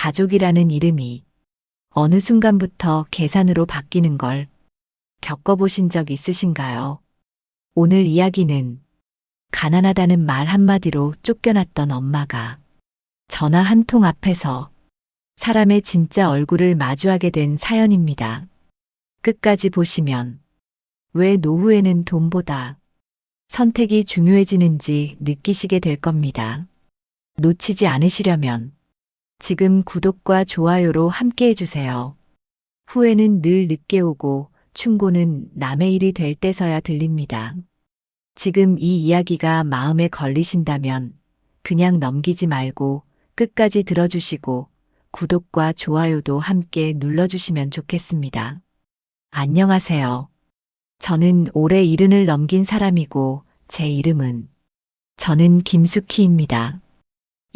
가족이라는 이름이 어느 순간부터 계산으로 바뀌는 걸 겪어보신 적 있으신가요? 오늘 이야기는 가난하다는 말 한마디로 쫓겨났던 엄마가 전화 한 통 앞에서 사람의 진짜 얼굴을 마주하게 된 사연입니다. 끝까지 보시면 왜 노후에는 돈보다 선택이 중요해지는지 느끼시게 될 겁니다. 놓치지 않으시려면 지금 구독과 좋아요로 함께 해주세요. 후회는 늘 늦게 오고 충고는 남의 일이 될 때서야 들립니다. 지금 이 이야기가 마음에 걸리신다면 그냥 넘기지 말고 끝까지 들어주시고 구독과 좋아요도 함께 눌러주시면 좋겠습니다. 안녕하세요. 저는 올해 70을 넘긴 사람이고 제 이름은 저는 김숙희입니다.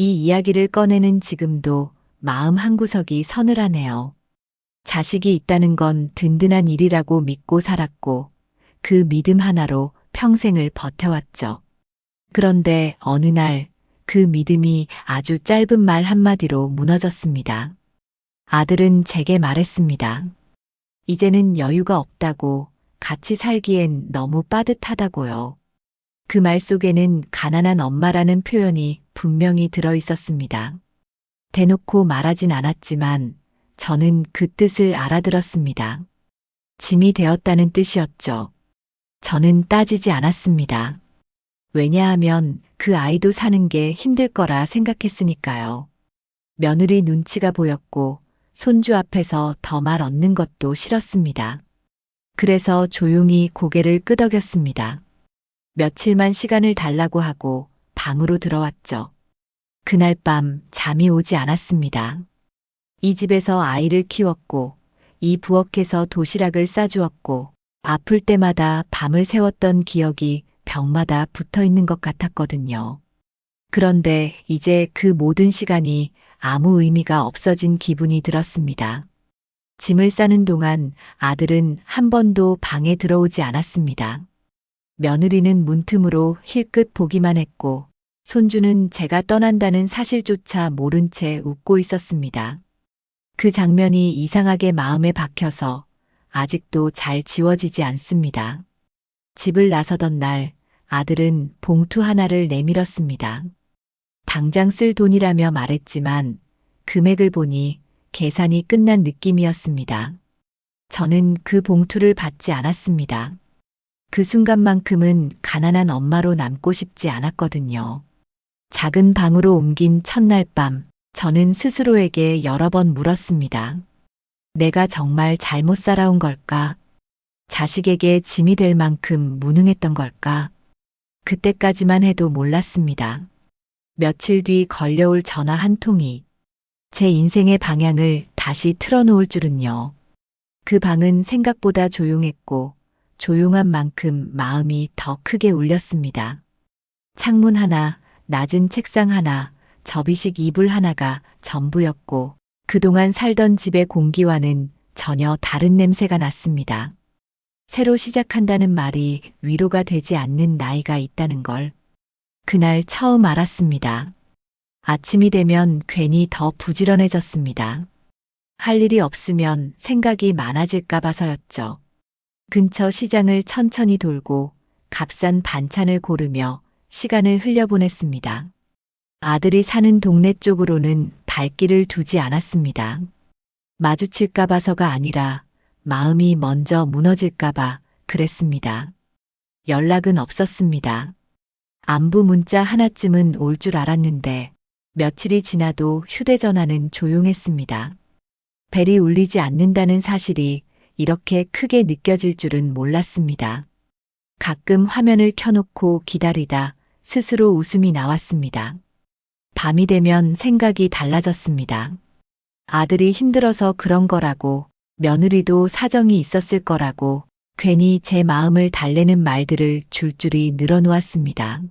이 이야기를 꺼내는 지금도 마음 한구석이 서늘하네요. 자식이 있다는 건 든든한 일이라고 믿고 살았고 그 믿음 하나로 평생을 버텨왔죠. 그런데 어느 날 그 믿음이 아주 짧은 말 한마디로 무너졌습니다. 아들은 제게 말했습니다. 이제는 여유가 없다고, 같이 살기엔 너무 빠듯하다고요. 그 말 속에는 가난한 엄마라는 표현이 분명히 들어 있었습니다. 대놓고 말하진 않았지만 저는 그 뜻을 알아들었습니다. 짐이 되었다는 뜻이었죠. 저는 따지지 않았습니다. 왜냐하면 그 아이도 사는 게 힘들 거라 생각했으니까요. 며느리 눈치가 보였고 손주 앞에서 더 말 얻는 것도 싫었습니다. 그래서 조용히 고개를 끄덕였습니다. 며칠만 시간을 달라고 하고 방으로 들어왔죠. 그날 밤 잠이 오지 않았습니다. 이 집에서 아이를 키웠고 이 부엌에서 도시락을 싸주었고 아플 때마다 밤을 새웠던 기억이 벽마다 붙어 있는 것 같았거든요. 그런데 이제 그 모든 시간이 아무 의미가 없어진 기분이 들었습니다. 짐을 싸는 동안 아들은 한 번도 방에 들어오지 않았습니다. 며느리는 문틈으로 힐끗 보기만 했고 손주는 제가 떠난다는 사실조차 모른 채 웃고 있었습니다. 그 장면이 이상하게 마음에 박혀서 아직도 잘 지워지지 않습니다. 집을 나서던 날 아들은 봉투 하나를 내밀었습니다. 당장 쓸 돈이라며 말했지만 금액을 보니 계산이 끝난 느낌이었습니다. 저는 그 봉투를 받지 않았습니다. 그 순간만큼은 가난한 엄마로 남고 싶지 않았거든요. 작은 방으로 옮긴 첫날 밤, 저는 스스로에게 여러 번 물었습니다. 내가 정말 잘못 살아온 걸까? 자식에게 짐이 될 만큼 무능했던 걸까? 그때까지만 해도 몰랐습니다. 며칠 뒤 걸려올 전화 한 통이 제 인생의 방향을 다시 틀어놓을 줄은요. 그 방은 생각보다 조용했고 조용한 만큼 마음이 더 크게 울렸습니다. 창문 하나, 낮은 책상 하나, 접이식 이불 하나가 전부였고 그동안 살던 집의 공기와는 전혀 다른 냄새가 났습니다. 새로 시작한다는 말이 위로가 되지 않는 나이가 있다는 걸 그날 처음 알았습니다. 아침이 되면 괜히 더 부지런해졌습니다. 할 일이 없으면 생각이 많아질까 봐서였죠. 근처 시장을 천천히 돌고 값싼 반찬을 고르며 시간을 흘려보냈습니다. 아들이 사는 동네 쪽으로는 발길을 두지 않았습니다. 마주칠까 봐서가 아니라 마음이 먼저 무너질까 봐 그랬습니다. 연락은 없었습니다. 안부 문자 하나쯤은 올 줄 알았는데 며칠이 지나도 휴대전화는 조용했습니다. 벨이 울리지 않는다는 사실이 이렇게 크게 느껴질 줄은 몰랐습니다. 가끔 화면을 켜놓고 기다리다 스스로 웃음이 나왔습니다. 밤이 되면 생각이 달라졌습니다. 아들이 힘들어서 그런 거라고, 며느리도 사정이 있었을 거라고 괜히 제 마음을 달래는 말들을 줄줄이 늘어놓았습니다.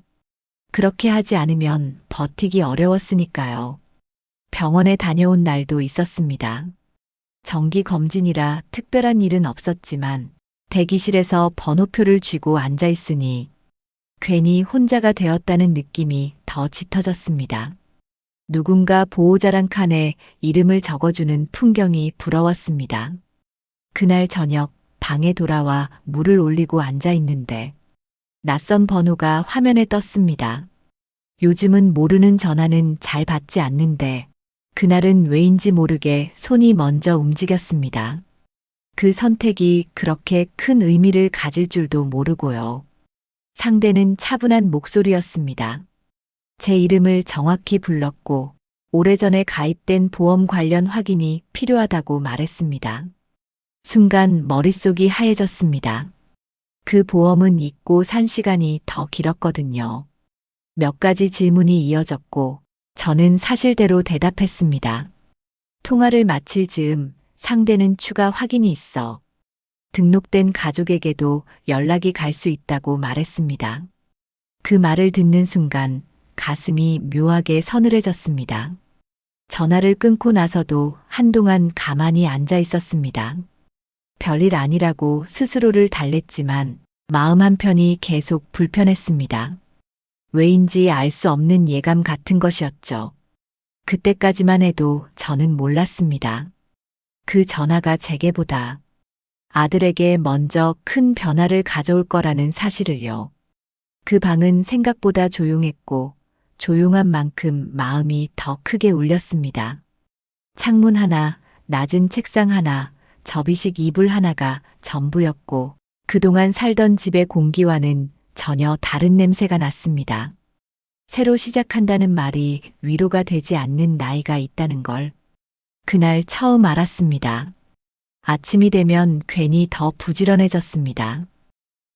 그렇게 하지 않으면 버티기 어려웠으니까요. 병원에 다녀온 날도 있었습니다. 정기 검진이라 특별한 일은 없었지만 대기실에서 번호표를 쥐고 앉아 있으니 괜히 혼자가 되었다는 느낌이 더 짙어졌습니다. 누군가 보호자랑 칸에 이름을 적어주는 풍경이 부러웠습니다. 그날 저녁 방에 돌아와 물을 올리고 앉아 있는데 낯선 번호가 화면에 떴습니다. 요즘은 모르는 전화는 잘 받지 않는데 그날은 왜인지 모르게 손이 먼저 움직였습니다. 그 선택이 그렇게 큰 의미를 가질 줄도 모르고요. 상대는 차분한 목소리였습니다. 제 이름을 정확히 불렀고 오래전에 가입된 보험 관련 확인이 필요하다고 말했습니다. 순간 머릿속이 하얘졌습니다. 그 보험은 잊고 산 시간이 더 길었거든요. 몇 가지 질문이 이어졌고 저는 사실대로 대답했습니다. 통화를 마칠 즈음 상대는 추가 확인이 있어 등록된 가족에게도 연락이 갈 수 있다고 말했습니다. 그 말을 듣는 순간 가슴이 묘하게 서늘해졌습니다. 전화를 끊고 나서도 한동안 가만히 앉아 있었습니다. 별일 아니라고 스스로를 달랬지만 마음 한편이 계속 불편했습니다. 왜인지 알 수 없는 예감 같은 것이었죠. 그때까지만 해도 저는 몰랐습니다. 그 전화가 제게보다 아들에게 먼저 큰 변화를 가져올 거라는 사실을요. 그 방은 생각보다 조용했고 조용한 만큼 마음이 더 크게 울렸습니다. 창문 하나, 낮은 책상 하나, 접이식 이불 하나가 전부였고 그동안 살던 집의 공기와는 전혀 다른 냄새가 났습니다. 새로 시작한다는 말이 위로가 되지 않는 나이가 있다는 걸 그날 처음 알았습니다. 아침이 되면 괜히 더 부지런해졌습니다.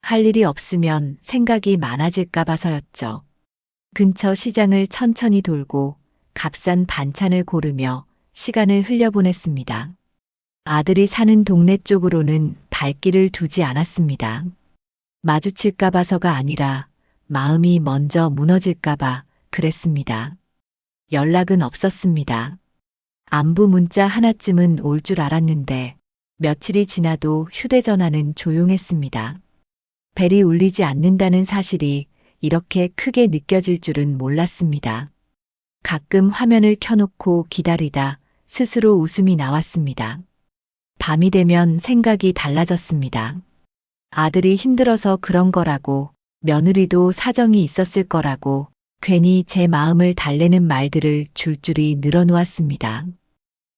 할 일이 없으면 생각이 많아질까 봐서였죠. 근처 시장을 천천히 돌고 값싼 반찬을 고르며 시간을 흘려보냈습니다. 아들이 사는 동네 쪽으로는 발길을 두지 않았습니다. 마주칠까 봐서가 아니라 마음이 먼저 무너질까 봐 그랬습니다. 연락은 없었습니다. 안부 문자 하나쯤은 올 줄 알았는데 며칠이 지나도 휴대전화는 조용했습니다. 벨이 울리지 않는다는 사실이 이렇게 크게 느껴질 줄은 몰랐습니다. 가끔 화면을 켜놓고 기다리다 스스로 웃음이 나왔습니다. 밤이 되면 생각이 달라졌습니다. 아들이 힘들어서 그런 거라고, 며느리도 사정이 있었을 거라고, 괜히 제 마음을 달래는 말들을 줄줄이 늘어놓았습니다.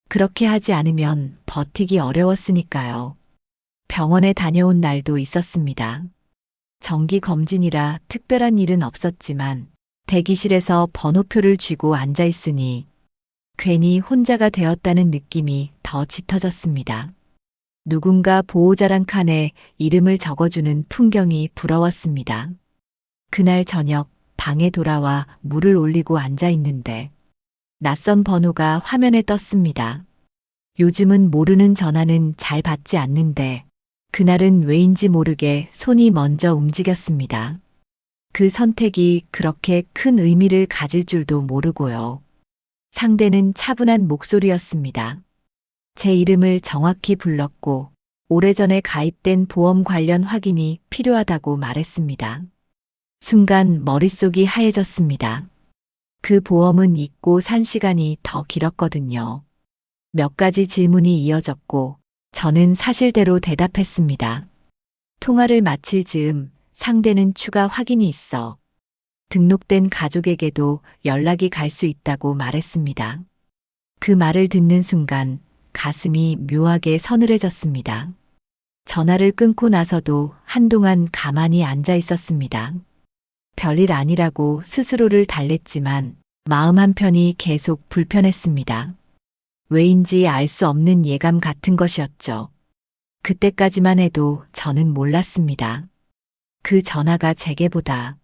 그렇게 하지 않으면 버티기 어려웠으니까요. 병원에 다녀온 날도 있었습니다. 정기 검진이라 특별한 일은 없었지만 대기실에서 번호표를 쥐고 앉아 있으니 괜히 혼자가 되었다는 느낌이 더 짙어졌습니다. 누군가 보호자랑 칸에 이름을 적어주는 풍경이 부러웠습니다. 그날 저녁 방에 돌아와 물을 올리고 앉아 있는데 낯선 번호가 화면에 떴습니다. 요즘은 모르는 전화는 잘 받지 않는데 그날은 왜인지 모르게 손이 먼저 움직였습니다. 그 선택이 그렇게 큰 의미를 가질 줄도 모르고요. 상대는 차분한 목소리였습니다. 제 이름을 정확히 불렀고 오래전에 가입된 보험 관련 확인이 필요하다고 말했습니다. 순간 머릿속이 하얘졌습니다. 그 보험은 잊고 산 시간이 더 길었거든요. 몇 가지 질문이 이어졌고 저는 사실대로 대답했습니다. 통화를 마칠 즈음 상대는 추가 확인이 있어 등록된 가족에게도 연락이 갈 수 있다고 말했습니다. 그 말을 듣는 순간 가슴이 묘하게 서늘해졌습니다. 전화를 끊고 나서도 한동안 가만히 앉아 있었습니다. 별일 아니라고 스스로를 달랬지만 마음 한편이 계속 불편했습니다. 왜인지 알 수 없는 예감 같은 것이었죠. 그때까지만 해도 저는 몰랐습니다. 그 전화가 제게보다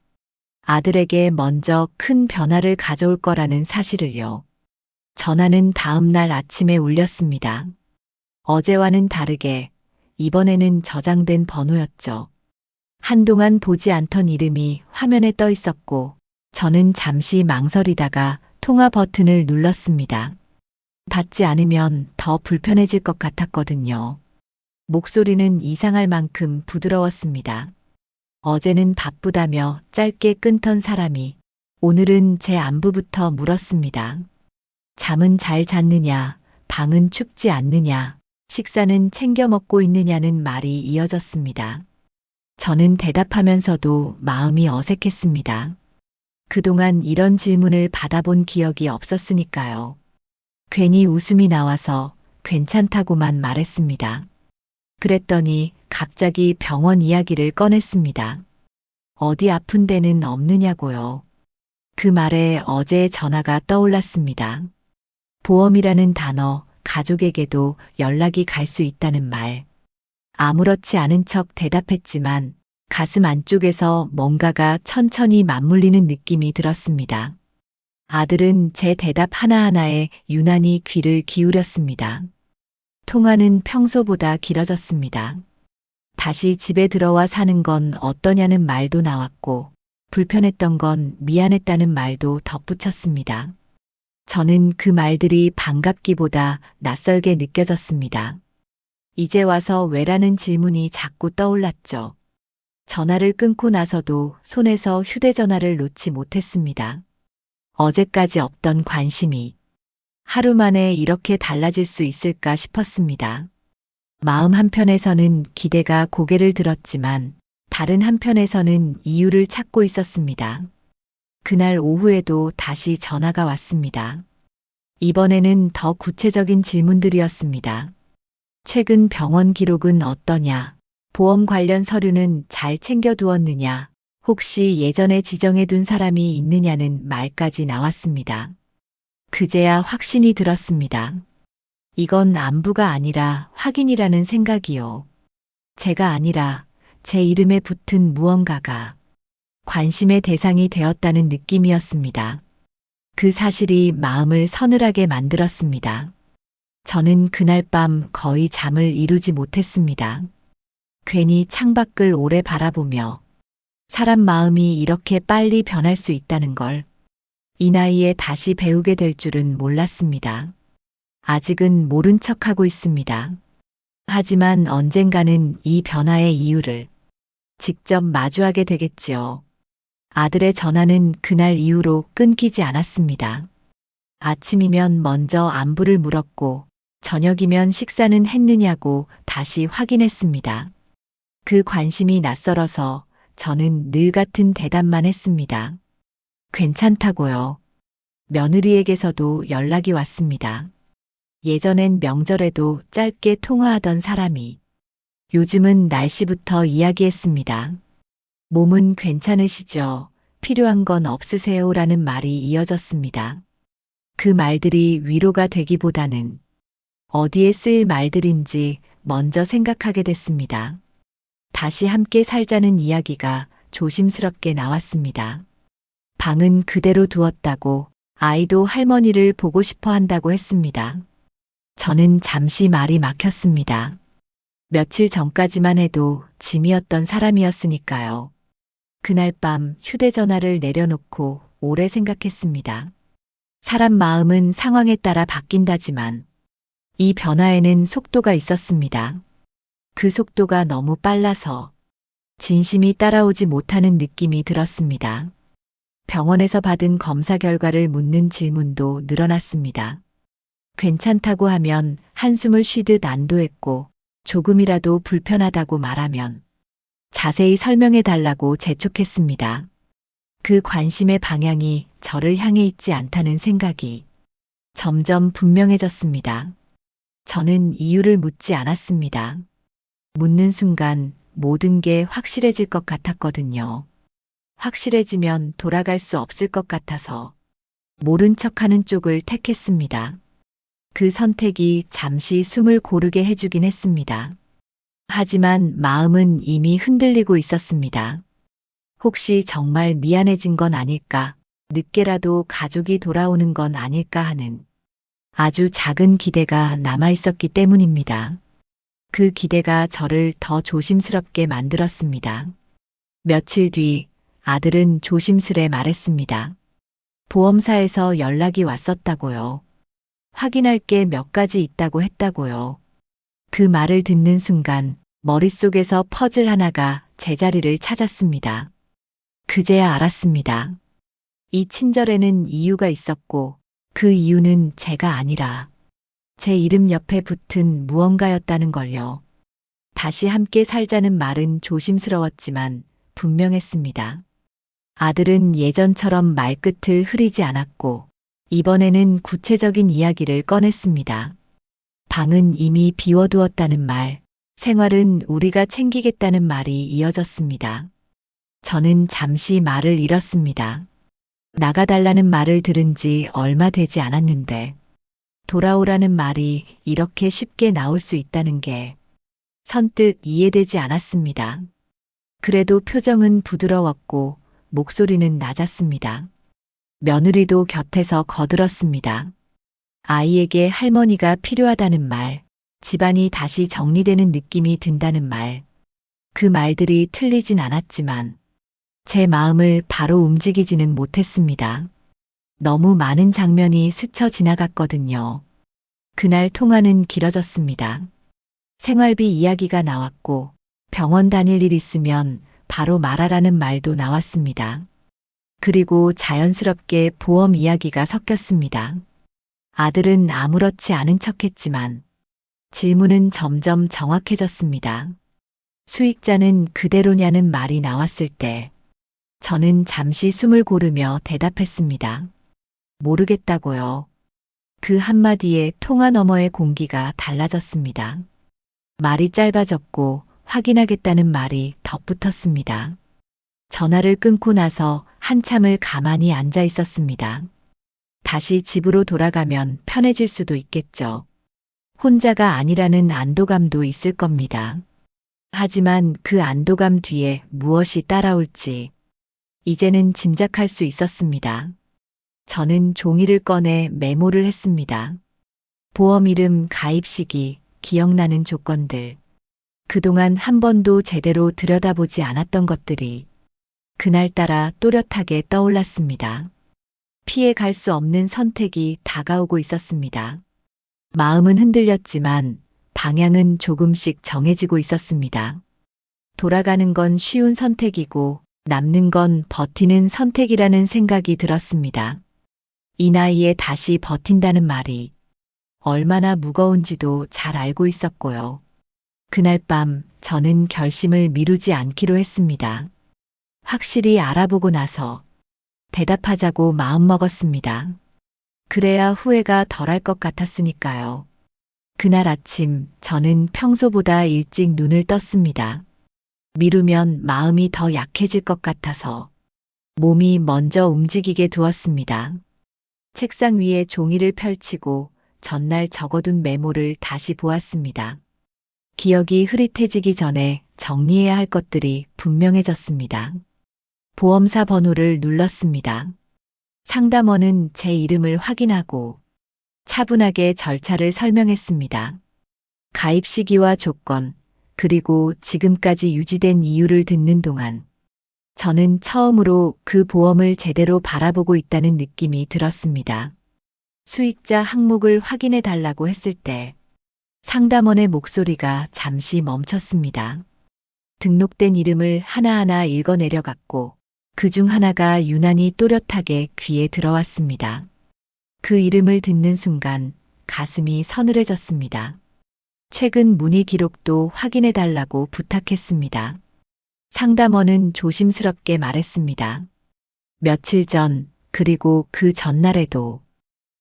아들에게 먼저 큰 변화를 가져올 거라는 사실을요. 전화는 다음 날 아침에 울렸습니다. 어제와는 다르게 이번에는 저장된 번호였죠. 한동안 보지 않던 이름이 화면에 떠 있었고 저는 잠시 망설이다가 통화 버튼을 눌렀습니다. 받지 않으면 더 불편해질 것 같았거든요. 목소리는 이상할 만큼 부드러웠습니다. 어제는 바쁘다며 짧게 끊던 사람이 오늘은 제 안부부터 물었습니다. 잠은 잘 잤느냐, 방은 춥지 않느냐, 식사는 챙겨 먹고 있느냐는 말이 이어졌습니다. 저는 대답하면서도 마음이 어색했습니다. 그동안 이런 질문을 받아본 기억이 없었으니까요. 괜히 웃음이 나와서 괜찮다고만 말했습니다. 그랬더니 갑자기 병원 이야기를 꺼냈습니다. 어디 아픈 데는 없느냐고요. 그 말에 어제의 전화가 떠올랐습니다. 보험이라는 단어, 가족에게도 연락이 갈 수 있다는 말. 아무렇지 않은 척 대답했지만 가슴 안쪽에서 뭔가가 천천히 맞물리는 느낌이 들었습니다. 아들은 제 대답 하나하나에 유난히 귀를 기울였습니다. 통화는 평소보다 길어졌습니다. 다시 집에 들어와 사는 건 어떠냐는 말도 나왔고, 불편했던 건 미안했다는 말도 덧붙였습니다. 저는 그 말들이 반갑기보다 낯설게 느껴졌습니다. 이제 와서 왜라는 질문이 자꾸 떠올랐죠. 전화를 끊고 나서도 손에서 휴대전화를 놓지 못했습니다. 어제까지 없던 관심이 하루 만에 이렇게 달라질 수 있을까 싶었습니다. 마음 한편에서는 기대가 고개를 들었지만 다른 한편에서는 이유를 찾고 있었습니다. 그날 오후에도 다시 전화가 왔습니다. 이번에는 더 구체적인 질문들이었습니다. 최근 병원 기록은 어떠냐? 보험 관련 서류는 잘 챙겨두었느냐? 혹시 예전에 지정해둔 사람이 있느냐는 말까지 나왔습니다. 그제야 확신이 들었습니다. 이건 안부가 아니라 확인이라는 생각이요. 제가 아니라 제 이름에 붙은 무언가가 관심의 대상이 되었다는 느낌이었습니다. 그 사실이 마음을 서늘하게 만들었습니다. 저는 그날 밤 거의 잠을 이루지 못했습니다. 괜히 창밖을 오래 바라보며 사람 마음이 이렇게 빨리 변할 수 있다는 걸 이 나이에 다시 배우게 될 줄은 몰랐습니다. 아직은 모른 척하고 있습니다. 하지만 언젠가는 이 변화의 이유를 직접 마주하게 되겠지요. 아들의 전화는 그날 이후로 끊기지 않았습니다. 아침이면 먼저 안부를 물었고 저녁이면 식사는 했느냐고 다시 확인했습니다. 그 관심이 낯설어서 저는 늘 같은 대답만 했습니다. 괜찮다고요. 며느리에게서도 연락이 왔습니다. 예전엔 명절에도 짧게 통화하던 사람이 요즘은 날씨부터 이야기했습니다. 몸은 괜찮으시죠? 필요한 건 없으세요? 라는 말이 이어졌습니다. 그 말들이 위로가 되기보다는 어디에 쓰일 말들인지 먼저 생각하게 됐습니다. 다시 함께 살자는 이야기가 조심스럽게 나왔습니다. 방은 그대로 두었다고, 아이도 할머니를 보고 싶어 한다고 했습니다. 저는 잠시 말이 막혔습니다. 며칠 전까지만 해도 짐이었던 사람이었으니까요. 그날 밤 휴대전화를 내려놓고 오래 생각했습니다. 사람 마음은 상황에 따라 바뀐다지만 이 변화에는 속도가 있었습니다. 그 속도가 너무 빨라서 진심이 따라오지 못하는 느낌이 들었습니다. 병원에서 받은 검사 결과를 묻는 질문도 늘어났습니다. 괜찮다고 하면 한숨을 쉬듯 안도했고 조금이라도 불편하다고 말하면 자세히 설명해 달라고 재촉했습니다. 그 관심의 방향이 저를 향해 있지 않다는 생각이 점점 분명해졌습니다. 저는 이유를 묻지 않았습니다. 묻는 순간 모든 게 확실해질 것 같았거든요. 확실해지면 돌아갈 수 없을 것 같아서 모른 척하는 쪽을 택했습니다. 그 선택이 잠시 숨을 고르게 해주긴 했습니다. 하지만 마음은 이미 흔들리고 있었습니다. 혹시 정말 미안해진 건 아닐까, 늦게라도 가족이 돌아오는 건 아닐까 하는 아주 작은 기대가 남아있었기 때문입니다. 그 기대가 저를 더 조심스럽게 만들었습니다. 며칠 뒤 아들은 조심스레 말했습니다. 보험사에서 연락이 왔었다고요. 확인할 게 몇 가지 있다고 했다고요. 그 말을 듣는 순간 머릿속에서 퍼즐 하나가 제자리를 찾았습니다. 그제야 알았습니다. 이 친절에는 이유가 있었고 그 이유는 제가 아니라 제 이름 옆에 붙은 무언가였다는 걸요. 다시 함께 살자는 말은 조심스러웠지만 분명했습니다. 아들은 예전처럼 말끝을 흐리지 않았고 이번에는 구체적인 이야기를 꺼냈습니다. 방은 이미 비워두었다는 말, 생활은 우리가 챙기겠다는 말이 이어졌습니다. 저는 잠시 말을 잃었습니다. 나가달라는 말을 들은 지 얼마 되지 않았는데 돌아오라는 말이 이렇게 쉽게 나올 수 있다는 게 선뜻 이해되지 않았습니다. 그래도 표정은 부드러웠고 목소리는 낮았습니다. 며느리도 곁에서 거들었습니다. 아이에게 할머니가 필요하다는 말, 집안이 다시 정리되는 느낌이 든다는 말. 그 말들이 틀리진 않았지만 제 마음을 바로 움직이지는 못했습니다. 너무 많은 장면이 스쳐 지나갔거든요. 그날 통화는 길어졌습니다. 생활비 이야기가 나왔고 병원 다닐 일 있으면 바로 말하라는 말도 나왔습니다. 그리고 자연스럽게 보험 이야기가 섞였습니다. 아들은 아무렇지 않은 척했지만 질문은 점점 정확해졌습니다. 수익자는 그대로냐는 말이 나왔을 때 저는 잠시 숨을 고르며 대답했습니다. 모르겠다고요. 그 한마디에 통화 너머의 공기가 달라졌습니다. 말이 짧아졌고 확인하겠다는 말이 덧붙었습니다. 전화를 끊고 나서 한참을 가만히 앉아 있었습니다. 다시 집으로 돌아가면 편해질 수도 있겠죠. 혼자가 아니라는 안도감도 있을 겁니다. 하지만 그 안도감 뒤에 무엇이 따라올지 이제는 짐작할 수 있었습니다. 저는 종이를 꺼내 메모를 했습니다. 보험 이름, 가입 시기, 기억나는 조건들. 그동안 한 번도 제대로 들여다보지 않았던 것들이 그날따라 또렷하게 떠올랐습니다. 피해갈 수 없는 선택이 다가오고 있었습니다. 마음은 흔들렸지만 방향은 조금씩 정해지고 있었습니다. 돌아가는 건 쉬운 선택이고 남는 건 버티는 선택이라는 생각이 들었습니다. 이 나이에 다시 버틴다는 말이 얼마나 무거운지도 잘 알고 있었고요. 그날 밤 저는 결심을 미루지 않기로 했습니다. 확실히 알아보고 나서 대답하자고 마음먹었습니다. 그래야 후회가 덜할 것 같았으니까요. 그날 아침 저는 평소보다 일찍 눈을 떴습니다. 미루면 마음이 더 약해질 것 같아서 몸이 먼저 움직이게 두었습니다. 책상 위에 종이를 펼치고 전날 적어둔 메모를 다시 보았습니다. 기억이 흐릿해지기 전에 정리해야 할 것들이 분명해졌습니다. 보험사 번호를 눌렀습니다. 상담원은 제 이름을 확인하고 차분하게 절차를 설명했습니다. 가입 시기와 조건, 그리고 지금까지 유지된 이유를 듣는 동안 저는 처음으로 그 보험을 제대로 바라보고 있다는 느낌이 들었습니다. 수익자 항목을 확인해 달라고 했을 때 상담원의 목소리가 잠시 멈췄습니다. 등록된 이름을 하나하나 읽어 내려갔고 그중 하나가 유난히 또렷하게 귀에 들어왔습니다. 그 이름을 듣는 순간 가슴이 서늘해졌습니다. 최근 문의 기록도 확인해 달라고 부탁했습니다. 상담원은 조심스럽게 말했습니다. 며칠 전, 그리고 그 전날에도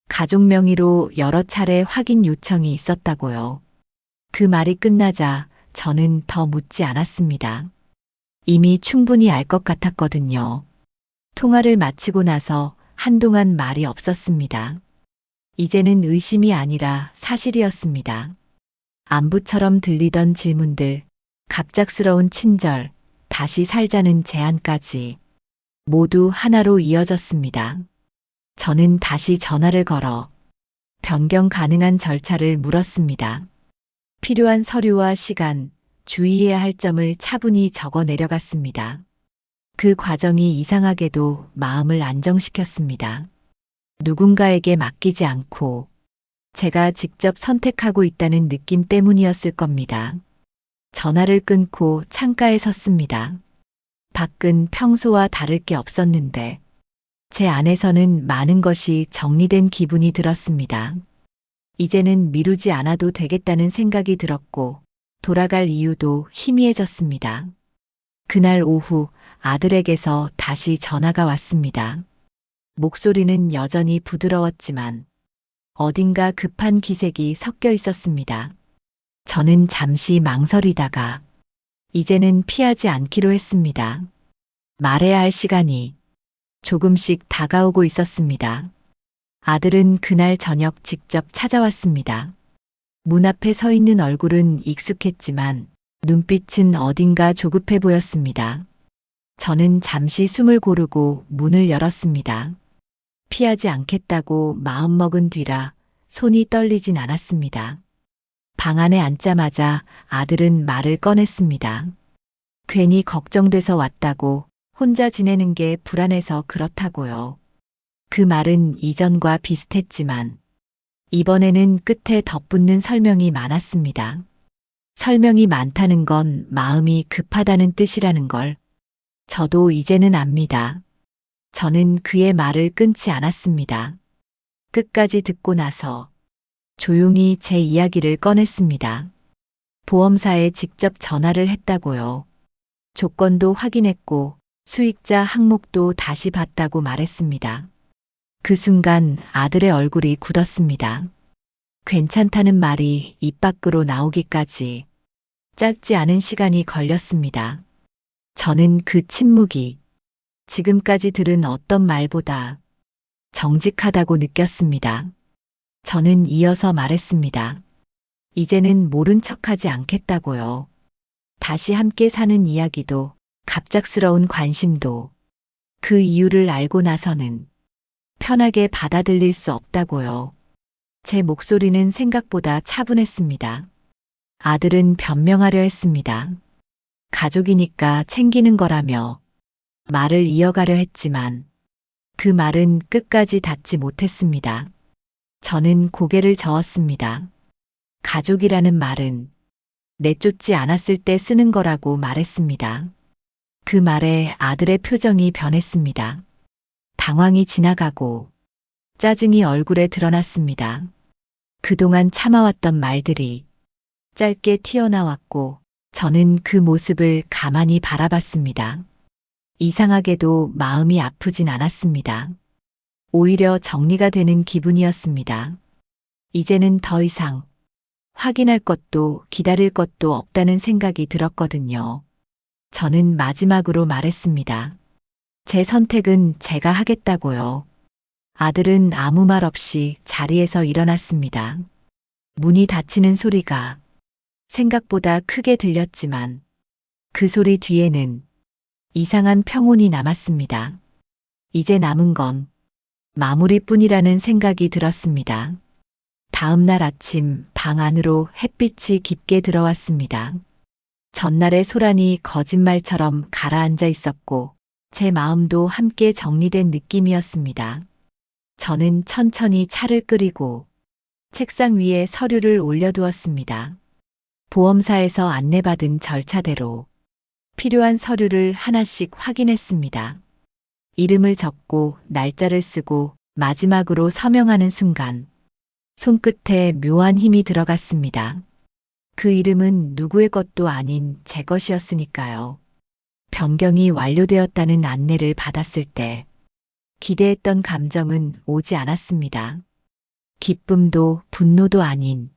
가족 명의로 여러 차례 확인 요청이 있었다고요. 그 말이 끝나자 저는 더 묻지 않았습니다. 이미 충분히 알 것 같았거든요. 통화를 마치고 나서 한동안 말이 없었습니다. 이제는 의심이 아니라 사실이었습니다. 안부처럼 들리던 질문들, 갑작스러운 친절, 다시 살자는 제안까지 모두 하나로 이어졌습니다. 저는 다시 전화를 걸어 변경 가능한 절차를 물었습니다. 필요한 서류와 시간, 주의해야 할 점을 차분히 적어 내려갔습니다. 그 과정이 이상하게도 마음을 안정시켰습니다. 누군가에게 맡기지 않고 제가 직접 선택하고 있다는 느낌 때문이었을 겁니다. 전화를 끊고 창가에 섰습니다. 밖은 평소와 다를 게 없었는데 제 안에서는 많은 것이 정리된 기분이 들었습니다. 이제는 미루지 않아도 되겠다는 생각이 들었고, 돌아갈 이유도 희미해졌습니다. 그날 오후 아들에게서 다시 전화가 왔습니다. 목소리는 여전히 부드러웠지만 어딘가 급한 기색이 섞여 있었습니다. 저는 잠시 망설이다가 이제는 피하지 않기로 했습니다. 말해야 할 시간이 조금씩 다가오고 있었습니다. 아들은 그날 저녁 직접 찾아왔습니다. 문 앞에 서 있는 얼굴은 익숙했지만 눈빛은 어딘가 조급해 보였습니다. 저는 잠시 숨을 고르고 문을 열었습니다. 피하지 않겠다고 마음먹은 뒤라 손이 떨리진 않았습니다. 방 안에 앉자마자 아들은 말을 꺼냈습니다. 괜히 걱정돼서 왔다고, 혼자 지내는 게 불안해서 그렇다고요. 그 말은 이전과 비슷했지만 이번에는 끝에 덧붙는 설명이 많았습니다. 설명이 많다는 건 마음이 급하다는 뜻이라는 걸 저도 이제는 압니다. 저는 그의 말을 끊지 않았습니다. 끝까지 듣고 나서 조용히 제 이야기를 꺼냈습니다. 보험사에 직접 전화를 했다고요. 조건도 확인했고 수익자 항목도 다시 봤다고 말했습니다. 그 순간 아들의 얼굴이 굳었습니다. 괜찮다는 말이 입 밖으로 나오기까지 짧지 않은 시간이 걸렸습니다. 저는 그 침묵이 지금까지 들은 어떤 말보다 정직하다고 느꼈습니다. 저는 이어서 말했습니다. 이제는 모른 척하지 않겠다고요. 다시 함께 사는 이야기도, 갑작스러운 관심도 그 이유를 알고 나서는 편하게 받아들일 수 없다고요. 제 목소리는 생각보다 차분했습니다. 아들은 변명하려 했습니다. 가족이니까 챙기는 거라며 말을 이어가려 했지만 그 말은 끝까지 닿지 못했습니다. 저는 고개를 저었습니다. 가족이라는 말은 내쫓지 않았을 때 쓰는 거라고 말했습니다. 그 말에 아들의 표정이 변했습니다. 당황이 지나가고 짜증이 얼굴에 드러났습니다. 그동안 참아왔던 말들이 짧게 튀어나왔고 저는 그 모습을 가만히 바라봤습니다. 이상하게도 마음이 아프진 않았습니다. 오히려 정리가 되는 기분이었습니다. 이제는 더 이상 확인할 것도 기다릴 것도 없다는 생각이 들었거든요. 저는 마지막으로 말했습니다. 제 선택은 제가 하겠다고요. 아들은 아무 말 없이 자리에서 일어났습니다. 문이 닫히는 소리가 생각보다 크게 들렸지만 그 소리 뒤에는 이상한 평온이 남았습니다. 이제 남은 건 마무리뿐이라는 생각이 들었습니다. 다음 날 아침 방 안으로 햇빛이 깊게 들어왔습니다. 전날의 소란이 거짓말처럼 가라앉아 있었고 제 마음도 함께 정리된 느낌이었습니다. 저는 천천히 차를 끓이고 책상 위에 서류를 올려두었습니다. 보험사에서 안내받은 절차대로 필요한 서류를 하나씩 확인했습니다. 이름을 적고 날짜를 쓰고 마지막으로 서명하는 순간 손끝에 묘한 힘이 들어갔습니다. 그 이름은 누구의 것도 아닌 제 것이었으니까요. 변경이 완료되었다는 안내를 받았을 때 기대했던 감정은 오지 않았습니다. 기쁨도 분노도 아닌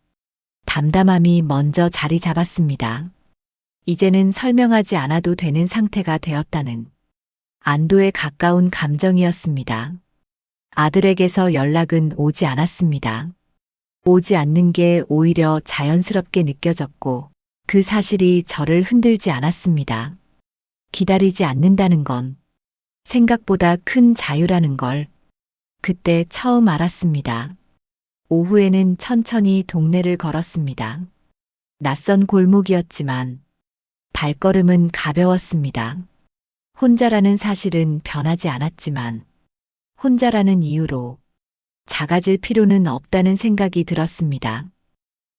담담함이 먼저 자리 잡았습니다. 이제는 설명하지 않아도 되는 상태가 되었다는 안도에 가까운 감정이었습니다. 아들에게서 연락은 오지 않았습니다. 오지 않는 게 오히려 자연스럽게 느껴졌고 그 사실이 저를 흔들지 않았습니다. 기다리지 않는다는 건 생각보다 큰 자유라는 걸 그때 처음 알았습니다. 오후에는 천천히 동네를 걸었습니다. 낯선 골목이었지만 발걸음은 가벼웠습니다. 혼자라는 사실은 변하지 않았지만 혼자라는 이유로 작아질 필요는 없다는 생각이 들었습니다.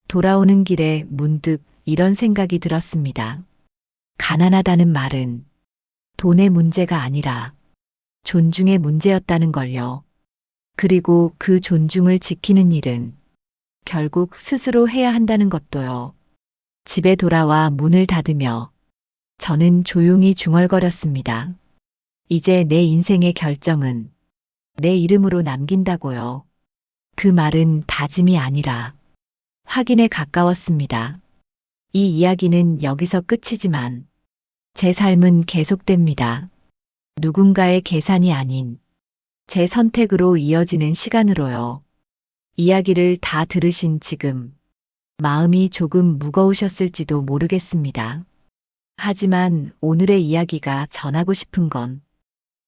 돌아오는 길에 문득 이런 생각이 들었습니다. 가난하다는 말은 돈의 문제가 아니라 존중의 문제였다는 걸요. 그리고 그 존중을 지키는 일은 결국 스스로 해야 한다는 것도요. 집에 돌아와 문을 닫으며 저는 조용히 중얼거렸습니다. 이제 내 인생의 결정은 내 이름으로 남긴다고요. 그 말은 다짐이 아니라 확인에 가까웠습니다. 이 이야기는 여기서 끝이지만 제 삶은 계속됩니다. 누군가의 계산이 아닌 제 선택으로 이어지는 시간으로요. 이야기를 다 들으신 지금 마음이 조금 무거우셨을지도 모르겠습니다. 하지만 오늘의 이야기가 전하고 싶은 건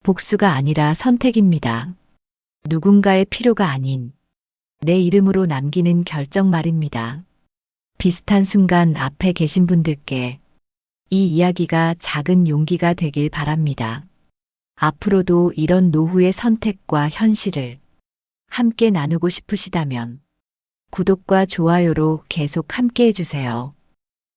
복수가 아니라 선택입니다. 누군가의 필요가 아닌 내 이름으로 남기는 결정 말입니다. 비슷한 순간 앞에 계신 분들께 이 이야기가 작은 용기가 되길 바랍니다. 앞으로도 이런 노후의 선택과 현실을 함께 나누고 싶으시다면 구독과 좋아요로 계속 함께 해주세요.